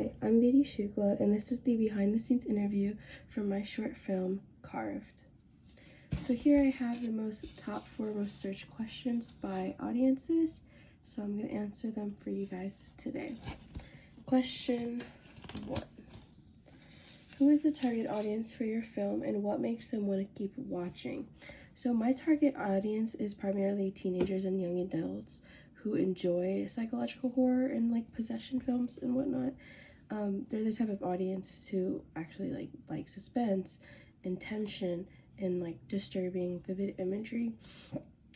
Hi, I'm Vidi Shukla, and this is the behind-the-scenes interview for my short film, Carved. So here I have the top 4 most searched questions by audiences, so I'm going to answer them for you guys today. Question 1. Who is the target audience for your film, and what makes them want to keep watching? So my target audience is primarily teenagers and young adults who enjoy psychological horror and like possession films and whatnot. They're the type of audience who actually like suspense and tension and like disturbing, vivid imagery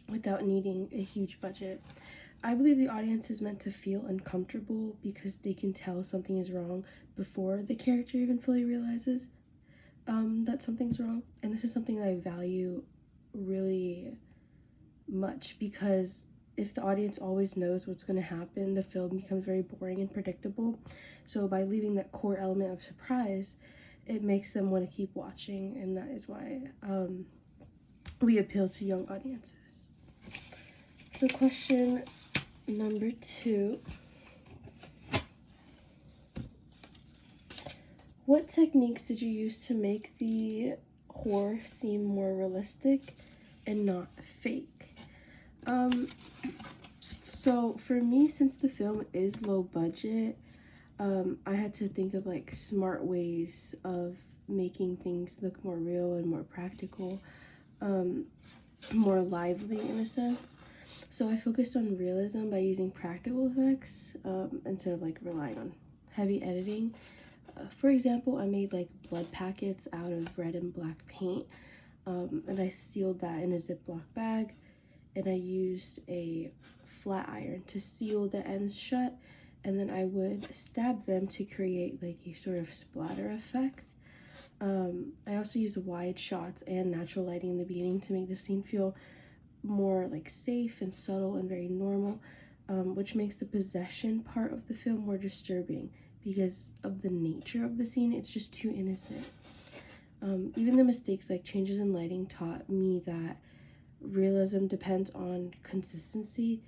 without needing a huge budget. I believe the audience is meant to feel uncomfortable because they can tell something is wrong before the character even fully realizes that something's wrong. And this is something that I value really much, because if the audience always knows what's going to happen, the film becomes very boring and predictable. So by leaving that core element of surprise, it makes them want to keep watching, and that is why we appeal to young audiences. So question number 2. What techniques did you use to make the horror seem more realistic and not fake? So for me, since the film is low budget, I had to think of like smart ways of making things look more real and more practical, more lively in a sense. So I focused on realism by using practical effects instead of like relying on heavy editing. For example, I made like blood packets out of red and black paint, and I sealed that in a Ziploc bag, and I used a flat iron to seal the ends shut, and then I would stab them to create like a sort of splatter effect. I also used wide shots and natural lighting in the beginning to make the scene feel more like safe and subtle and very normal, which makes the possession part of the film more disturbing because of the nature of the scene. It's just too innocent. Even the mistakes like changes in lighting taught me that realism depends on consistency.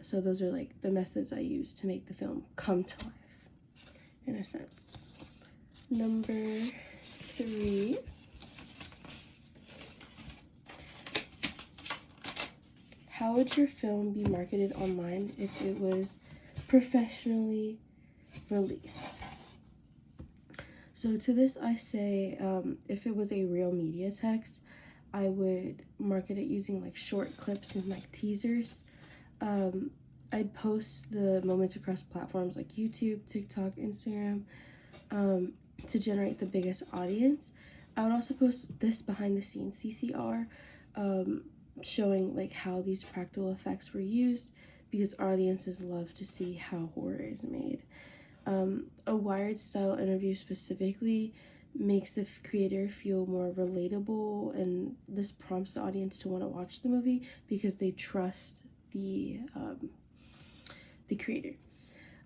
So those are like the methods I use to make the film come to life, in a sense. Number 3. How would your film be marketed online if it was professionally released? So to this I say, if it was a real media text, I would market it using like short clips and like teasers. I'd post the moments across platforms like YouTube, TikTok, Instagram, to generate the biggest audience. I would also post this behind the scenes CCR, showing like how these practical effects were used, because audiences love to see how horror is made. A Wired style interview specifically makes the creator feel more relatable, and this prompts the audience to want to watch the movie because they trust the creator.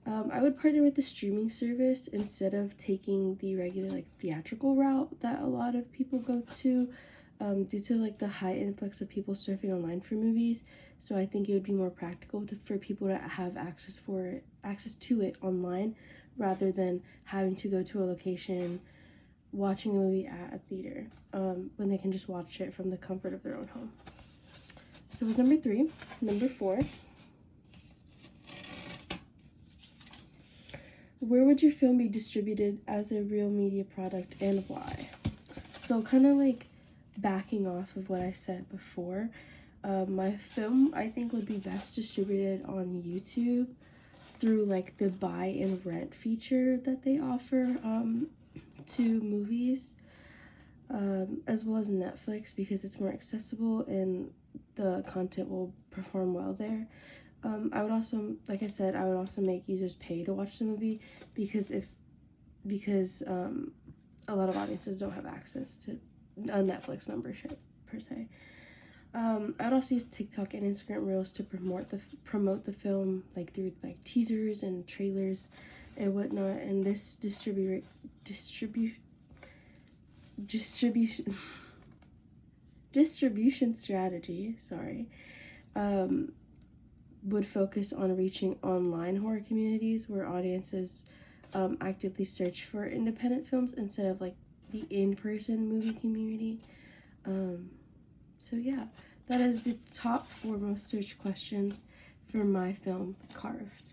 I would partner with the streaming service instead of taking the regular like theatrical route that a lot of people go to, due to like the high influx of people surfing online for movies. So I think it would be more practical for people to have access to it online, rather than having to go to a location, watching a movie at a theater, when they can just watch it from the comfort of their own home. So with number 3. Number 4. Where would your film be distributed as a real media product, and why? So kind of like backing off of what I said before, my film I think would be best distributed on YouTube through like the buy and rent feature that they offer to movies, as well as Netflix, because it's more accessible and the content will perform well there. I would also, like I said, I would also make users pay to watch the movie, because a lot of audiences don't have access to a Netflix membership per se. I'd also use TikTok and Instagram Reels to promote the film, like through like teasers and trailers and whatnot. And this distribution strategy, would focus on reaching online horror communities where audiences actively search for independent films instead of like the in-person movie community. So yeah, that is the top 4 most searched questions for my film, Carved.